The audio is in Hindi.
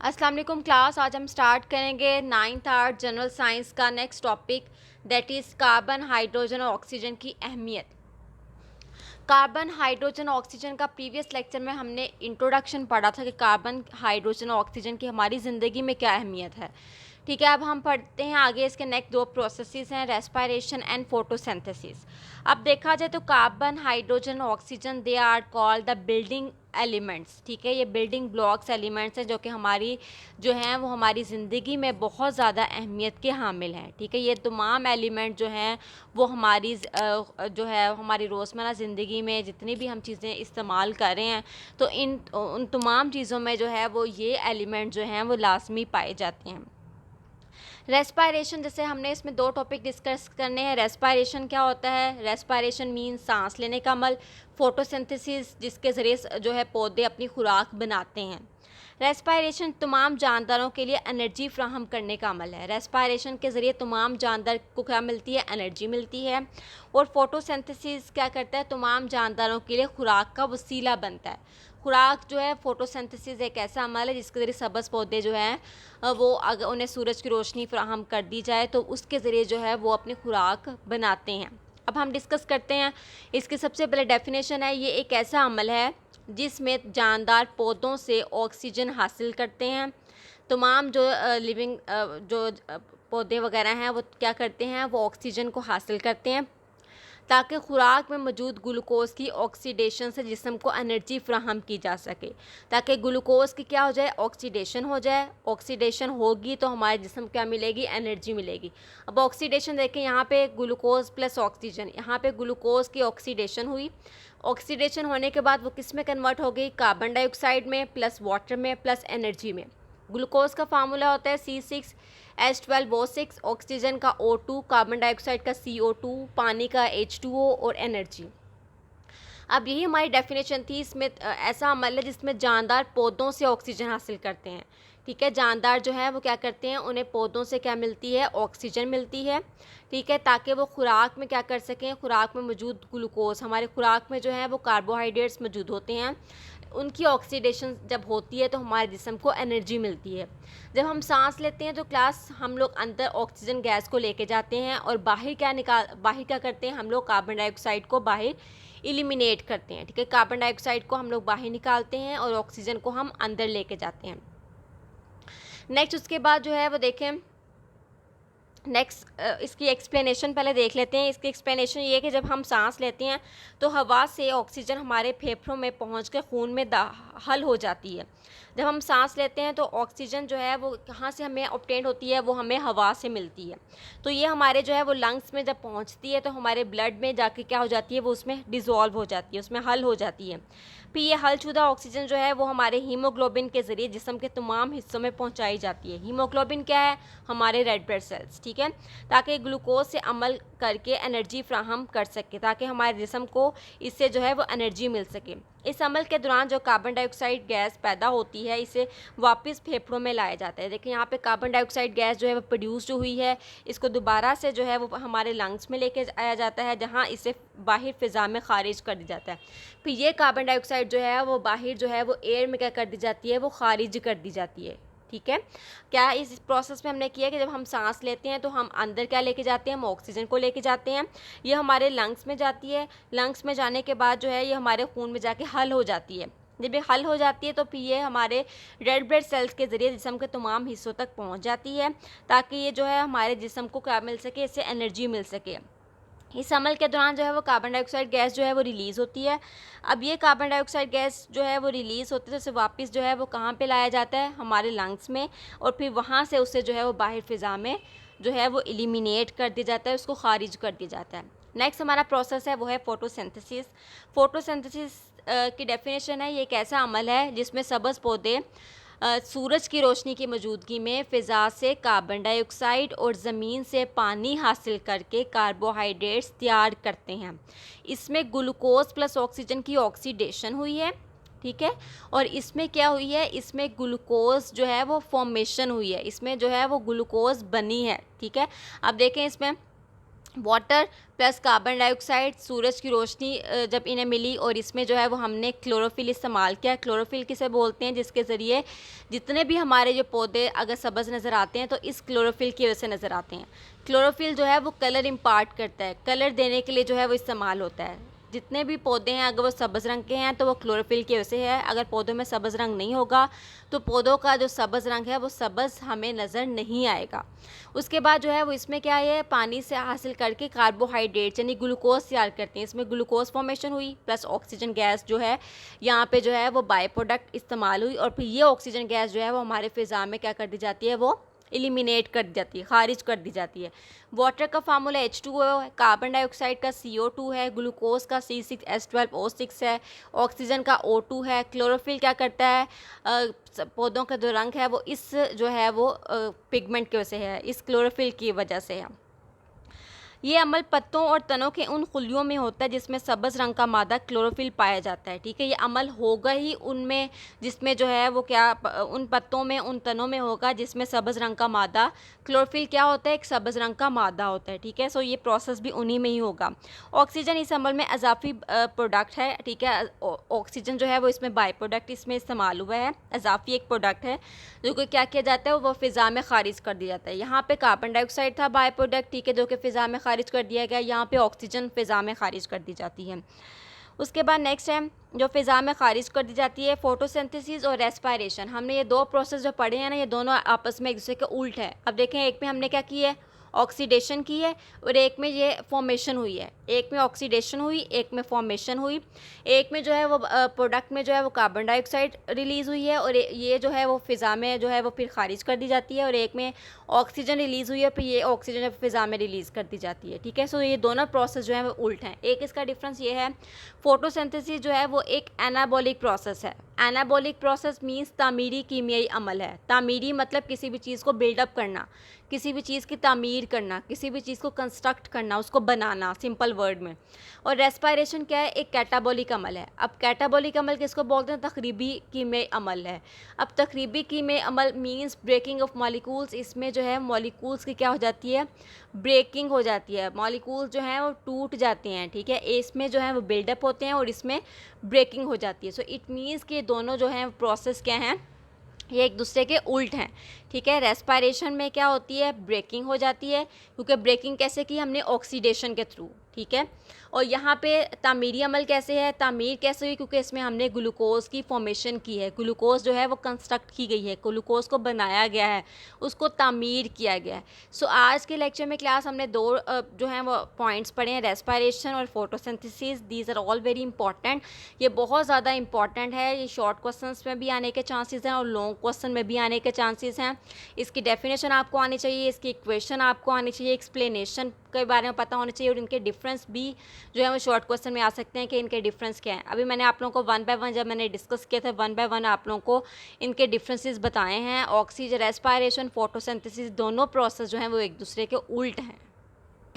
अस्सलाम वालेकुम क्लास। आज हम स्टार्ट करेंगे 9th आर्ट जनरल साइंस का next topic that is carbon, hydrogen और ऑक्सीजन की अहमियत। कार्बन, हाइड्रोजन और ऑक्सीजन का प्रीवियस लेक्चर में हमने इंट्रोडक्शन पढ़ा था कि कार्बन, हाइड्रोजन और ऑक्सीजन की हमारी ज़िंदगी में क्या अहमियत है। ठीक है, अब हम पढ़ते हैं आगे। इसके नेक्स्ट दो प्रोसेसेस हैं, रेस्पिरेशन एंड फोटोसिंथेसिस। अब देखा जाए तो कार्बन, हाइड्रोजन और oxygen they are called the building elements. ठीक है, ये बिल्डिंग ब्लॉक्स एलिमेंट्स हैं जो कि हमारी जो हैं वो हमारी ज़िंदगी में बहुत ज़्यादा अहमियत के हामिल हैं। ठीक है, ये तमाम एलिमेंट जो हैं वो हमारी जो है हमारी रोज़मर्रा ज़िंदगी में जितनी भी हम चीज़ें इस्तेमाल कर रहे हैं तो उन तमाम चीज़ों में जो है वो ये एलिमेंट जो हैं वो लाजमी पाए जाते हैं। रेस्पायरेशन, जैसे हमने इसमें दो टॉपिक डिस्कस करने हैं। रेस्पायरेशन क्या होता है? रेस्पायरेशन मीन सांस लेने का अमल। फोटोसिंथेसिस, जिसके ज़रिए जो है पौधे अपनी खुराक बनाते हैं। रेस्पायरेशन तमाम जानदारों के लिए एनर्जी फ्राहम करने का अमल है। रेस्पायरेशन के ज़रिए तमाम जानदार को क्या मिलती है? एनर्जी मिलती है। और फोटोसिंथेसिस क्या करता है? तमाम जानदारों के लिए खुराक का वसीला बनता है। खुराक जो है, फोटोसिंथेसिस एक ऐसा अमल है जिसके ज़रिए सब्ज़ पौधे जो हैं वो अगर उन्हें सूरज की रोशनी फ्राहम कर दी जाए तो उसके ज़रिए जो है वो अपनी खुराक बनाते हैं। अब हम डिस्कस करते हैं। इसकी सबसे पहले डेफिनेशन है, ये एक ऐसा अमल है जिसमें जानदार पौधों से ऑक्सीजन हासिल करते हैं। तमाम जो लिविंग पौधे वगैरह हैं वो क्या करते हैं? वो ऑक्सीजन को हासिल करते हैं ताकि खुराक में मौजूद ग्लूकोज की ऑक्सीडेशन से जिस्म को एनर्जी फ्राहम की जा सके। ताकि ग्लूकोज की क्या हो जाए? ऑक्सीडेशन हो जाए। ऑक्सीडेशन होगी तो हमारे जिस्म क्या मिलेगी? एनर्जी मिलेगी। अब ऑक्सीडेशन देखें, यहाँ पे ग्लूकोज प्लस ऑक्सीजन, यहाँ पे ग्लूकोज की ऑक्सीडेशन हुई। ऑक्सीडेशन होने के बाद वो किस में कन्वर्ट हो गई? कार्बन डाइऑक्साइड में प्लस वाटर में प्लस एनर्जी में। ग्लूकोज का फार्मूला होता है C6H12O6, ऑक्सीजन का O2, कार्बन डाइऑक्साइड का CO2, पानी का H2O और एनर्जी। अब यही हमारी डेफिनेशन थी। इसमें ऐसा अमल है जिसमें जानदार पौधों से ऑक्सीजन हासिल करते हैं। ठीक है, जानदार जो है वो क्या करते हैं? उन्हें पौधों से क्या मिलती है? ऑक्सीजन मिलती है। ठीक है, ताकि वो खुराक में क्या कर सकें? खुराक में मौजूद ग्लूकोज, हमारे खुराक में जो है वो कार्बोहाइड्रेट्स मौजूद होते हैं, उनकी ऑक्सीडेशन जब होती है तो हमारे जिस्म को एनर्जी मिलती है। जब हम सांस लेते हैं तो क्लास हम लोग अंदर ऑक्सीजन गैस को लेके जाते हैं और बाहर क्या करते हैं? हम लोग कार्बन डाइऑक्साइड को बाहर एलिमिनेट करते हैं। ठीक है, कार्बन डाइऑक्साइड को हम लोग बाहर निकालते हैं और ऑक्सीजन को हम अंदर लेके जाते हैं। नेक्स्ट उसके बाद जो है वो देखें, नेक्स्ट इसकी एक्सप्लेनेशन पहले देख लेते हैं। इसकी एक्सप्लेनेशन ये है कि जब हम सांस लेते हैं तो हवा से ऑक्सीजन हमारे फेफड़ों में पहुंचकर खून में हल हो जाती है। जब हम सांस लेते हैं तो ऑक्सीजन जो है वो कहाँ से हमें ऑब्टेन होती है? वो हमें हवा से मिलती है। तो ये हमारे जो है वो लंग्स में जब पहुंचती है तो हमारे ब्लड में जाके क्या हो जाती है? वो उसमें डिज़ोल्व हो जाती है, उसमें हल हो जाती है। फिर ये हलशुदा ऑक्सीजन जो है वो हमारे हीमोग्लोबिन के ज़रिए जिस्म के तमाम हिस्सों में पहुंचाई जाती है। हीमोग्लोबिन क्या है? हमारे रेड ब्लड सेल्स। ठीक है, ताकि ग्लूकोज से अमल करके एनर्जी फ्राहम कर सके, ताकि हमारे जिस्म को इससे जो है वो एनर्जी मिल सके। इस अमल के दौरान जो कार्बन डाइऑक्साइड गैस पैदा होती है इसे वापस फेफड़ों में लाया जाता है। देखिए यहाँ पे कार्बन डाइऑक्साइड गैस जो है वो प्रोड्यूस हुई है, इसको दोबारा से जो है वो हमारे लंग्स में लेके आया जाता है जहाँ इसे बाहर फ़िज़ा में खारिज कर दिया जाता है। फिर ये कार्बन डाइऑक्साइड जो है वो बाहर जो है वो एयर में क्या कर दी जाती है? वो खारिज कर दी जाती है। ठीक है, क्या इस प्रोसेस में हमने किया कि जब हम सांस लेते हैं तो हम अंदर क्या लेके जाते हैं? हम ऑक्सीजन को लेके जाते हैं। ये हमारे लंग्स में जाती है। लंग्स में जाने के बाद जो है ये हमारे खून में जाके हल हो जाती है। जब ये हल हो जाती है तो फिर ये हमारे रेड ब्लड सेल्स के ज़रिए जिस्म के तमाम हिस्सों तक पहुंच जाती है, ताकि ये जो है हमारे जिस्म को क्या मिल सके? इससे एनर्जी मिल सके। इस अमल के दौरान जो है वो कार्बन डाइऑक्साइड गैस जो है वो रिलीज़ होती है। अब ये कार्बन डाइऑक्साइड गैस जो है वो रिलीज़ होती है तो उसे वापस जो है वो कहाँ पे लाया जाता है? हमारे लंग्स में, और फिर वहाँ से उसे जो है वो बाहर फ़िज़ा में जो है वो एलिमिनेट कर दिया जाता है, उसको खारिज कर दिया जाता है। नेक्स्ट हमारा प्रोसेस है वो है फोटोसिंथेसिस। फोटोसिंथेसिस की डेफिनेशन है, ये एक ऐसा अमल है जिसमें सब्ज़ पौधे सूरज की रोशनी की मौजूदगी में फ़िज़ा से कार्बन डाइऑक्साइड और ज़मीन से पानी हासिल करके कार्बोहाइड्रेट्स तैयार करते हैं। इसमें ग्लूकोज प्लस ऑक्सीजन की ऑक्सीडेशन हुई है। ठीक है, और इसमें क्या हुई है? इसमें ग्लूकोज जो है वो फॉर्मेशन हुई है, इसमें जो है वो ग्लूकोज बनी है। ठीक है, अब देखें इसमें वाटर प्लस कार्बन डाइऑक्साइड, सूरज की रोशनी जब इन्हें मिली और इसमें जो है वो हमने क्लोरोफिल इस्तेमाल किया। क्लोरोफिल किसे बोलते हैं? जिसके ज़रिए जितने भी हमारे जो पौधे अगर सब्ज़ नज़र आते हैं तो इस क्लोरोफिल की वजह से नज़र आते हैं। क्लोरोफिल जो है वो कलर इम्पार्ट करता है, कलर देने के लिए जो है वो इस्तेमाल होता है। जितने भी पौधे हैं अगर वो सब्ज़ रंग के हैं तो वो क्लोरोफिल की वजह से है। अगर पौधों में सब्ज़ रंग नहीं होगा तो पौधों का जो सब्ज़ रंग है वो सब्ज़ हमें नज़र नहीं आएगा। उसके बाद जो है वो इसमें क्या है, पानी से हासिल करके कार्बोहाइड्रेट यानी ग्लूकोज तैयार करते हैं। इसमें ग्लूकोज फॉर्मेशन हुई प्लस ऑक्सीजन गैस जो है यहाँ पे जो है वो बाय प्रोडक्ट इस्तेमाल हुई और फिर ये ऑक्सीजन गैस जो है वो हमारे फ़िज़ा में क्या कर दी जाती है, वो एलिमिनेट कर दी जाती है, खारिज कर दी जाती है। वाटर का फार्मूला H2O है, कार्बन डाइऑक्साइड का CO2 है, ग्लूकोज का C6H12O6 है, ऑक्सीजन का O2 है। क्लोरोफिल क्या करता है, पौधों का जो रंग है वो इस जो है वो पिगमेंट की वजह से है, इस क्लोरोफिल की वजह से है। ये अमल पत्तों और तनों के उन खुलियों में होता है जिसमें सब्ज़ रंग का मादा क्लोरोफिल पाया जाता है। ठीक है, ये अमल होगा ही उनमें जिसमें जो है वो क्या उन पत्तों में, उन तनों में होगा जिसमें सब्ज़ रंग का मादा क्लोरोफिल क्या होता है, एक सब्ज़ रंग का मादा होता है। ठीक है, सो ये प्रोसेस भी उन्हीं में ही होगा। ऑक्सीजन इस अमल में अजाफी प्रोडक्ट है। ठीक है, ऑक्सीजन जो है वो इसमें बाई प्रोडक्ट इसमें इस्तेमाल हुआ है, अजाफी एक प्रोडक्ट है जो कि क्या किया जाता है, वो फ़िज़ा में खारिज कर दिया जाता है। यहाँ पे कार्बन डाइऑक्साइड था बाई प्रोडक्ट, ठीक है, जो कि फ़िज़ा में खारिज कर दिया गया। यहाँ पे ऑक्सीजन फ़िज़ा में खारिज कर दी जाती है। उसके बाद नेक्स्ट है जो फ़िज़ा में खारिज कर दी जाती है, फोटोसिंथेसिस और रेस्पायरेशन। हमने ये दो प्रोसेस जो पढ़े हैं ना, ये दोनों आपस में एक दूसरे के उल्ट है। अब देखें, एक में हमने क्या किया है, ऑक्सीडेशन की है और एक में ये फॉर्मेशन हुई है। एक में ऑक्सीडेशन हुई, एक में फॉर्मेशन हुई। एक में जो है वो प्रोडक्ट में जो है वो कार्बन डाइऑक्साइड रिलीज़ हुई है और ये जो है वो फ़िज़ा में जो है वो फिर खारिज कर दी जाती है और एक में ऑक्सीजन रिलीज़ हुई है, फिर ये ऑक्सीजन फ़िज़ा में रिलीज़ कर दी जाती है। ठीक है, सो ये दोनों प्रोसेस जो है वो उल्ट हैं। एक इसका डिफरेंस ये है, फोटोसिंथेसिस जो है वो एक एनाबॉलिक प्रोसेस है। एनाबॉलिक प्रोसेस मीन्स तामीरी कीमियाई अमल है। तामीरी मतलब किसी भी चीज़ को बिल्डअप करना, किसी भी चीज़ की तामीर करना, किसी भी चीज़ को कंस्ट्रक्ट करना, उसको बनाना सिंपल वर्ड में। और रेस्पायरेशन क्या है, एक कैटाबॉलिक अमल है। अब कैटाबॉलिक अमल किसको बोलते हैं, तकरीबी कीमियाई अमल है। अब तकरीबी कीमियाई अमल मीन्स ब्रेकिंग ऑफ मॉलिक्यूल्स। इसमें जो है मॉलिक्यूल्स की क्या हो जाती है, ब्रेकिंग हो जाती है, मॉलिक्यूल्स जो हैं वो टूट जाते हैं। ठीक है, इसमें जो है वो बिल्डअप होते हैं और इसमें ब्रेकिंग हो जाती है। सो इट मीन्स कि दोनों जो हैं प्रोसेस क्या हैं, ये एक दूसरे के उल्ट हैं। ठीक है, रेस्पायरेशन में क्या होती है, ब्रेकिंग हो जाती है, क्योंकि ब्रेकिंग कैसे की हमने, ऑक्सीडेशन के थ्रू। ठीक है, और यहाँ पे तामीरी अमल कैसे है, तामीर कैसे हुई, क्योंकि इसमें हमने ग्लूकोज की फॉर्मेशन की है। ग्लूकोज जो है वो कंस्ट्रक्ट की गई है, ग्लूकोज को बनाया गया है, उसको तामीर किया गया है। सो आज के लेक्चर में क्लास हमने दो जो हैं वो पॉइंट्स पढ़े हैं, रेस्पायरेशन और photosynthesis. These are all very important. ये बहुत ज़्यादा इंपॉर्टेंट है। ये शॉर्ट क्वेश्चंस में भी आने के चांसेस हैं और लॉन्ग क्वेश्चन में भी आने के चांसेस हैं। इसकी डेफिनेशन आपको आनी चाहिए, इसकी इक्वेशन आपको आनी चाहिए, एक्सप्लेनेशन के बारे में पता होना चाहिए और इनके डिफरेंस भी जो है वो शॉर्ट क्वेश्चन में आ सकते हैं कि इनके डिफरेंस क्या हैं। अभी मैंने आप लोगों को वन बाय वन जब मैंने डिस्कस किया था, वन बाय वन आप लोगों को इनके डिफरेंसेस बताए हैं। ऑक्सीजन, रेस्पायरेशन, फोटोसिंथेसिस दोनों प्रोसेस जो हैं वो एक दूसरे के उल्ट हैं।